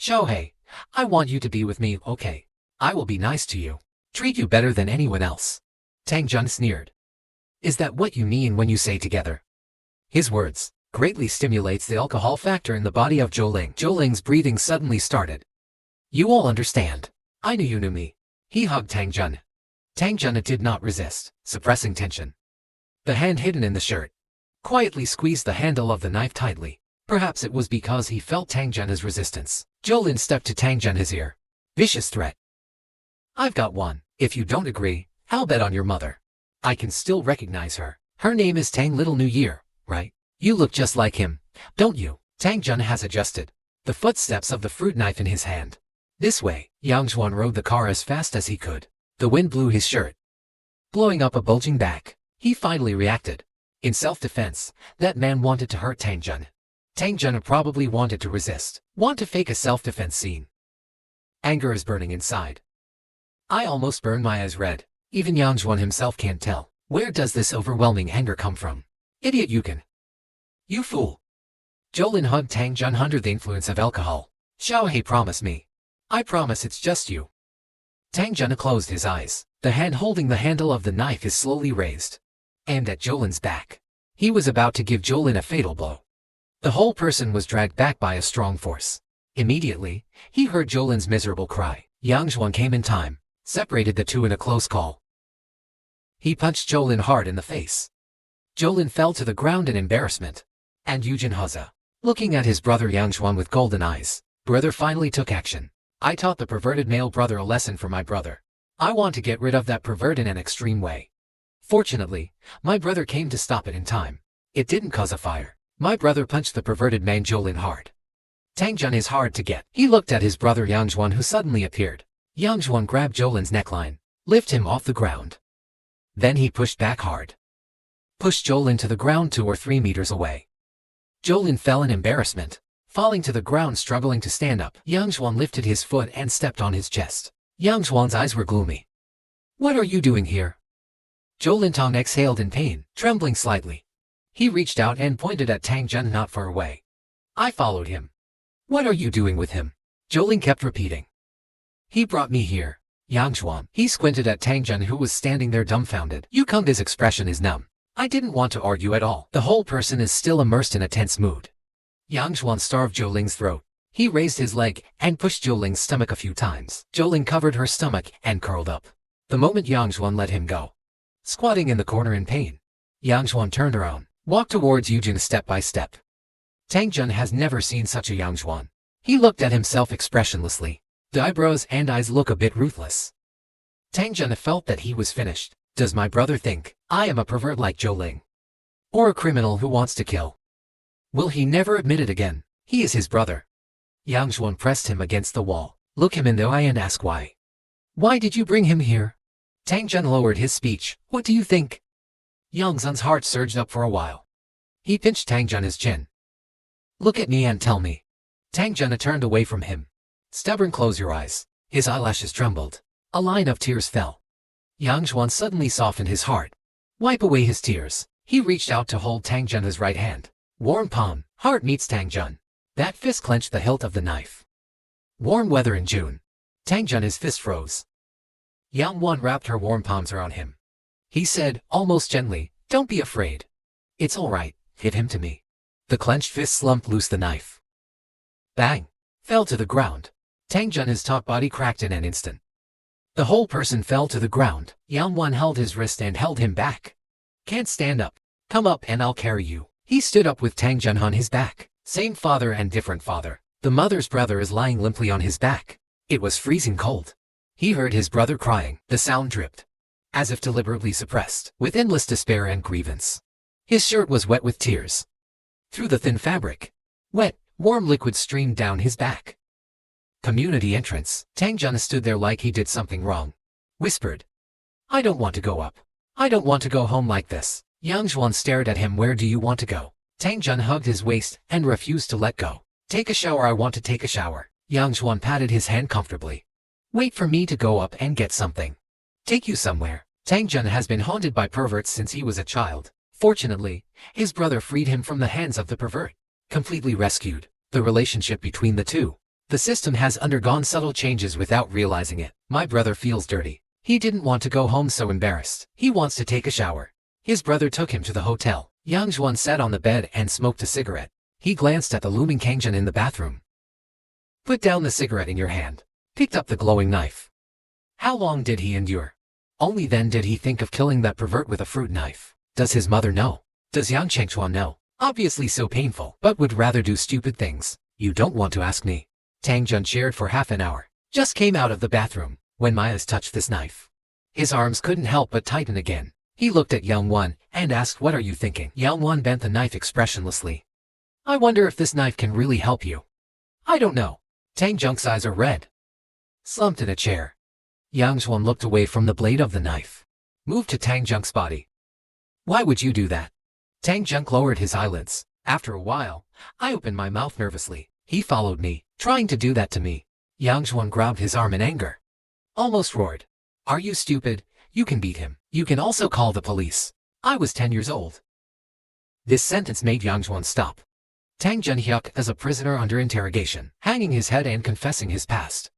Shohei, I want you to be with me, okay? I will be nice to you. Treat you better than anyone else. Tang Jun sneered. Is that what you mean when you say together? His words greatly stimulates the alcohol factor in the body of Zhou Ling. Zhou Ling's breathing suddenly started. You all understand. I knew you knew me. He hugged Tang Jun. Tang Jun did not resist, suppressing tension. The hand hidden in the shirt quietly squeezed the handle of the knife tightly. Perhaps it was because he felt Tang Jun's resistance. Zhou Lin stuck to Tang Jun's ear. Vicious threat. I've got one. If you don't agree, I'll bet on your mother. I can still recognize her. Her name is Tang Little New Year, right? You look just like him, don't you? Tang Jun has adjusted the footsteps of the fruit knife in his hand. This way, Yang Zhuan rode the car as fast as he could. The wind blew his shirt, blowing up a bulging back. He finally reacted. In self-defense, that man wanted to hurt Tang Jun. Tang Jun probably wanted to resist, want to fake a self-defense scene. Anger is burning inside. I almost burned my eyes red. Even Yang Zhuan himself can't tell. Where does this overwhelming anger come from? Idiot you can. You fool. Zhou Lin hugged Tang Jun under the influence of alcohol. Xiaohei, promise me. I promise it's just you. Tang Jun closed his eyes. The hand holding the handle of the knife is slowly raised, aimed at Jolin's back. He was about to give Jolin a fatal blow. The whole person was dragged back by a strong force. Immediately, he heard Jolin's miserable cry. Yang Zhuan came in time, separated the two in a close call. He punched Jolin hard in the face. Jolin fell to the ground in embarrassment. And Yujin Heza, looking at his brother Yang Zhuan with golden eyes, brother finally took action. I taught the perverted male brother a lesson for my brother. I want to get rid of that pervert in an extreme way. Fortunately, my brother came to stop it in time. It didn't cause a fire. My brother punched the perverted man Jolin hard. Tang Jun is hard to get. He looked at his brother Yang Zhuan, who suddenly appeared. Yang Zhuan grabbed Jolin's neckline, lifted him off the ground. Then he pushed back hard. Pushed Jolin to the ground 2 or 3 meters away. Jolin fell in embarrassment, falling to the ground, struggling to stand up. Yang Zhuan lifted his foot and stepped on his chest. Yang Zhuan's eyes were gloomy. What are you doing here? Jolin Tong exhaled in pain, trembling slightly. He reached out and pointed at Tang Jun not far away. I followed him. What are you doing with him? Jolin kept repeating. He brought me here. Yang Zhuan. He squinted at Tang Jun, who was standing there dumbfounded. Yukong's expression is numb. I didn't want to argue at all. The whole person is still immersed in a tense mood. Yang Zhuan starved Jolin's throat. He raised his leg and pushed Jolin's stomach a few times. Jolin covered her stomach and curled up. The moment Yang Zhuan let him go, squatting in the corner in pain, Yang Zhuan turned around, walked towards Yujin step by step. Tang Jun has never seen such a Yang Zhuan. He looked at himself expressionlessly. The eyebrows and eyes look a bit ruthless. Tang Jun felt that he was finished. Does my brother think I am a pervert like Joling? Or a criminal who wants to kill? Will he never admit it again? He is his brother. Yang Zhuan pressed him against the wall, look him in the eye and ask why. Why did you bring him here? Tang Jun lowered his speech. What do you think? Yang Zhuan's heart surged up for a while. He pinched Tang Jun's chin. Look at me and tell me. Tang Jun turned away from him. Stubborn, close your eyes. His eyelashes trembled. A line of tears fell. Yang Zhuan suddenly softened his heart. Wipe away his tears. He reached out to hold Tang Jun's right hand. Warm palm, heart meets Tang Jun. That fist clenched the hilt of the knife. Warm weather in June. Tang Jun's fist froze. Yang Wan wrapped her warm palms around him. He said, almost gently, don't be afraid. It's all right, give him to me. The clenched fist slumped loose the knife. Bang! Fell to the ground. Tang Jun's taut body cracked in an instant. The whole person fell to the ground. Yang Wan held his wrist and held him back. Can't stand up. Come up and I'll carry you. He stood up with Tang Jun on his back. Same father and different father. The mother's brother is lying limply on his back. It was freezing cold. He heard his brother crying. The sound dripped, as if deliberately suppressed, with endless despair and grievance. His shirt was wet with tears. Through the thin fabric, wet, warm liquid streamed down his back. Community entrance. Tang Jun stood there like he did something wrong. Whispered. I don't want to go up. I don't want to go home like this. Yang Zhuan stared at him. Where do you want to go? Tang Jun hugged his waist and refused to let go. Take a shower. I want to take a shower. Yang Zhuan patted his hand comfortably. Wait for me to go up and get something. Take you somewhere. Tang Jun has been haunted by perverts since he was a child. Fortunately, his brother freed him from the hands of the pervert. Completely rescued the relationship between the two. The system has undergone subtle changes without realizing it. My brother feels dirty. He didn't want to go home, so embarrassed. He wants to take a shower. His brother took him to the hotel. Yang Zhuan sat on the bed and smoked a cigarette. He glanced at the looming Kangjun in the bathroom. Put down the cigarette in your hand. Picked up the glowing knife. How long did he endure? Only then did he think of killing that pervert with a fruit knife. Does his mother know? Does Yang Chengchuan know? Obviously so painful, but would rather do stupid things. You don't want to ask me. Tang Jun cheered for half an hour. Just came out of the bathroom when my eyes touched this knife. His arms couldn't help but tighten again. He looked at Yang Wan and asked, what are you thinking? Yang Wan bent the knife expressionlessly. I wonder if this knife can really help you. I don't know. Tang Jun's eyes are red. Slumped in a chair. Yang Zhuan looked away from the blade of the knife. Moved to Tang Jun's body. Why would you do that? Tang Jun lowered his eyelids. After a while, I opened my mouth nervously. He followed me, trying to do that to me. Yang Zhuan grabbed his arm in anger. Almost roared. Are you stupid? You can beat him. You can also call the police. I was 10 years old. This sentence made Yang Zhuan stop. Tang Junhyuk as a prisoner under interrogation, hanging his head and confessing his past.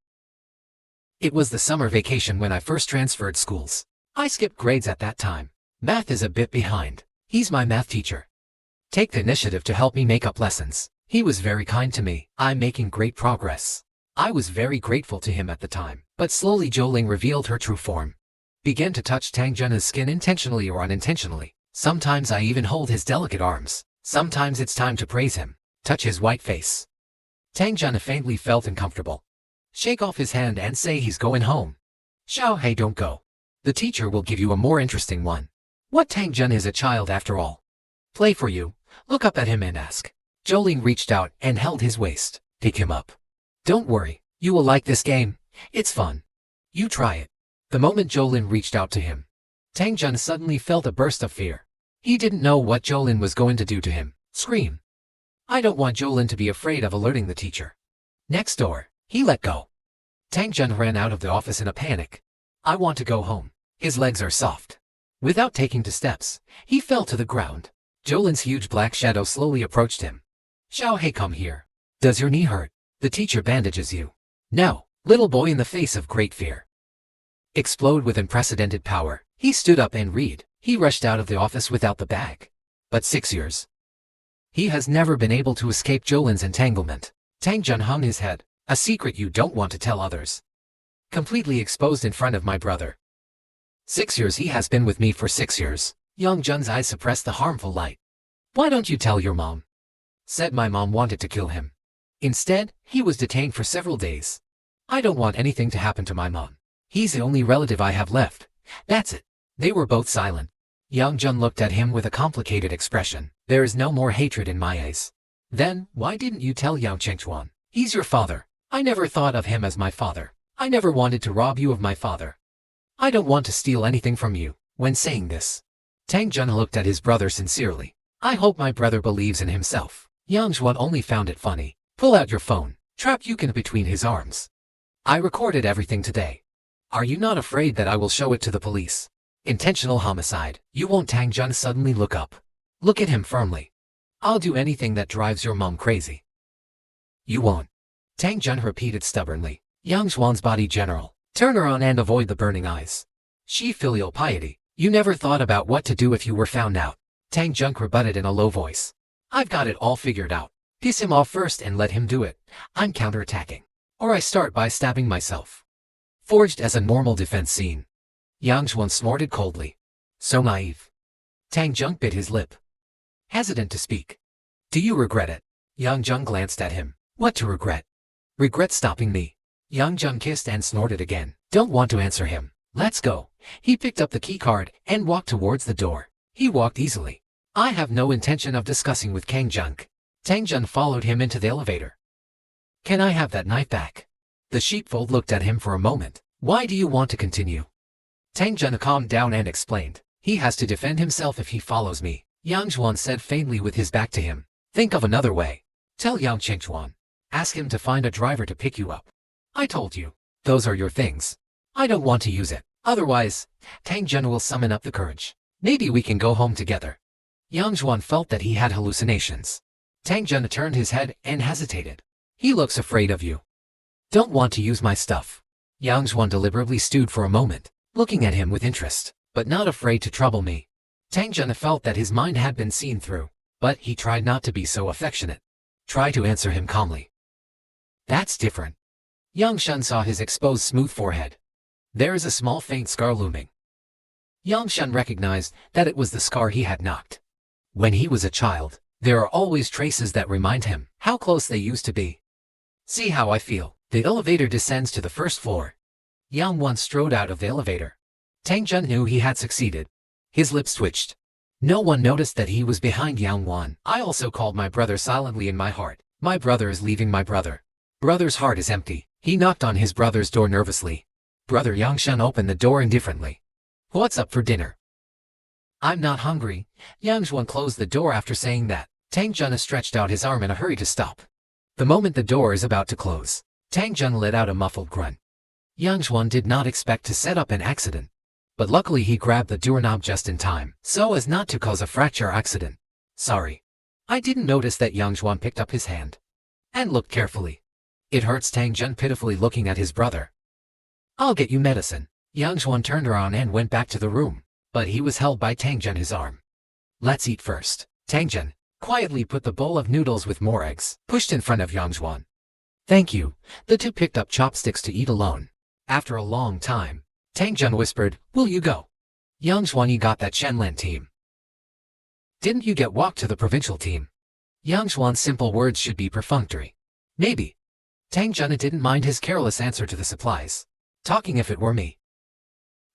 It was the summer vacation when I first transferred schools. I skipped grades at that time. Math is a bit behind. He's my math teacher. Take the initiative to help me make up lessons. He was very kind to me. I'm making great progress. I was very grateful to him at the time. But slowly Joling revealed her true form. Began to touch Tang Jun's skin intentionally or unintentionally. Sometimes I even hold his delicate arms. Sometimes it's time to praise him. Touch his white face. Tang Jun faintly felt uncomfortable. Shake off his hand and say he's going home. Xiao Hei, don't go. The teacher will give you a more interesting one. What, Tang Jun is a child after all. Play for you. Look up at him and ask. Joling reached out and held his waist. Pick him up. Don't worry, you will like this game. It's fun. You try it. The moment Jolin reached out to him, Tang Jun suddenly felt a burst of fear. He didn't know what Jolin was going to do to him. Scream. I don't want Jolin to be afraid of alerting the teacher. Next door, he let go. Tang Jun ran out of the office in a panic. I want to go home. His legs are soft. Without taking 2 steps, he fell to the ground. Jolin's huge black shadow slowly approached him. Xiao Hei, come here. Does your knee hurt? The teacher bandages you. No. Little boy in the face of great fear. Explode with unprecedented power. He stood up and read. He rushed out of the office without the bag. But 6 years. He has never been able to escape Jolin's entanglement. Tang Jun hung his head. A secret you don't want to tell others. Completely exposed in front of my brother. 6 years he has been with me for 6 years. Young Jun's eyes suppressed the harmful light. Why don't you tell your mom? Said my mom wanted to kill him. Instead, he was detained for several days. I don't want anything to happen to my mom. He's the only relative I have left. That's it. They were both silent. Young Jun looked at him with a complicated expression. There is no more hatred in my eyes. Then, why didn't you tell Yang Chengchuan? He's your father. I never thought of him as my father. I never wanted to rob you of my father. I don't want to steal anything from you. When saying this, Tang Jun looked at his brother sincerely. I hope my brother believes in himself. Yang Juan only found it funny. Pull out your phone. Trap Yukon between his arms. I recorded everything today. Are you not afraid that I will show it to the police? Intentional homicide. You won't. Tang Jun suddenly look up. Look at him firmly. I'll do anything that drives your mom crazy. You won't. Tang Jun repeated stubbornly. Yang Xuan's body general. Turn her on and avoid the burning eyes. She filial piety. You never thought about what to do if you were found out. Tang Jun rebutted in a low voice. I've got it all figured out. Piss him off first and let him do it. I'm counterattacking. Or I start by stabbing myself. Forged as a normal defense scene. Yang Xuan snorted coldly. So naive. Tang Jun bit his lip. Hesitant to speak. Do you regret it? Yang Jun glanced at him. What to regret? Regret stopping me. Yang Jun kissed and snorted again. Don't want to answer him. Let's go. He picked up the key card and walked towards the door. He walked easily. I have no intention of discussing with Kang Junk. Tang Jun followed him into the elevator. Can I have that knife back? The sheepfold looked at him for a moment. Why do you want to continue? Tang Jun calmed down and explained. He has to defend himself if he follows me. Yang Juan said faintly with his back to him. Think of another way. Tell Yang Chengchuan. Ask him to find a driver to pick you up. I told you. Those are your things. I don't want to use it. Otherwise, Tang Jun will summon up the courage. Maybe we can go home together. Yang Juan felt that he had hallucinations. Tang Jun turned his head and hesitated. He looks afraid of you. Don't want to use my stuff. Yang Juan deliberately stewed for a moment, looking at him with interest, but not afraid to trouble me. Tang Jun felt that his mind had been seen through, but he tried not to be so affectionate. Try to answer him calmly. That's different. Yang Shun saw his exposed smooth forehead. There is a small faint scar looming. Yang Shun recognized that it was the scar he had knocked. When he was a child, there are always traces that remind him how close they used to be. See how I feel. The elevator descends to the first floor. Yang Wan strode out of the elevator. Tang Jun knew he had succeeded. His lips twitched. No one noticed that he was behind Yang Wan. I also called my brother silently in my heart. My brother is leaving my brother. Brother's heart is empty. He knocked on his brother's door nervously. Brother Yang Shun opened the door indifferently. What's up for dinner? I'm not hungry. Yang Juan closed the door after saying that. Tang Jun stretched out his arm in a hurry to stop. The moment the door is about to close, Tang Jun let out a muffled grunt. Yang Juan did not expect to set up an accident. But luckily he grabbed the doorknob just in time, so as not to cause a fracture accident. Sorry. I didn't notice that Yang Zhuan picked up his hand and looked carefully. It hurts, Tang Jun pitifully looking at his brother. I'll get you medicine. Yang Zhuan turned around and went back to the room, but he was held by Tang Jun his arm. Let's eat first. Tang Jun quietly put the bowl of noodles with more eggs pushed in front of Yang Zhuan. Thank you. The two picked up chopsticks to eat alone. After a long time, Tang Jun whispered, will you go? Yang Zhuan, you got that Shenlan team. Didn't you get walked to the provincial team? Yang Zhuan's simple words should be perfunctory. Maybe. Tang Jun didn't mind his careless answer to the supplies. Talking if it were me.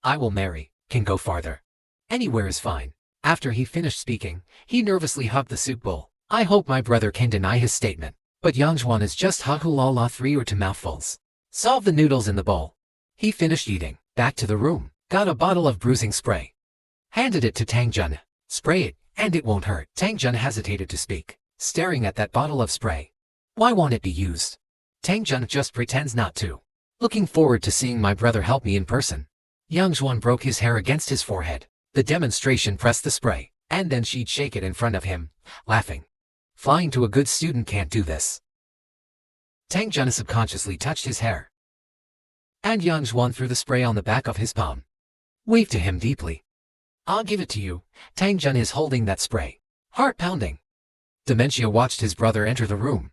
I will marry, can go farther. Anywhere is fine. After he finished speaking, he nervously hugged the soup bowl. I hope my brother can deny his statement. But Yang Zhuan is just hahulala 3 or 2 mouthfuls. Solve the noodles in the bowl. He finished eating, back to the room, got a bottle of bruising spray. Handed it to Tang Jun. Spray it, and it won't hurt. Tang Jun hesitated to speak, staring at that bottle of spray. Why won't it be used? Tang Jun just pretends not to. Looking forward to seeing my brother help me in person. Yang Zhuan broke his hair against his forehead. The demonstration pressed the spray, and then she'd shake it in front of him, laughing. Flying to a good student can't do this. Tang Jun subconsciously touched his hair. And Yang Zhuan threw the spray on the back of his palm. Waved to him deeply. I'll give it to you. Tang Jun is holding that spray. Heart pounding. Dementia watched his brother enter the room.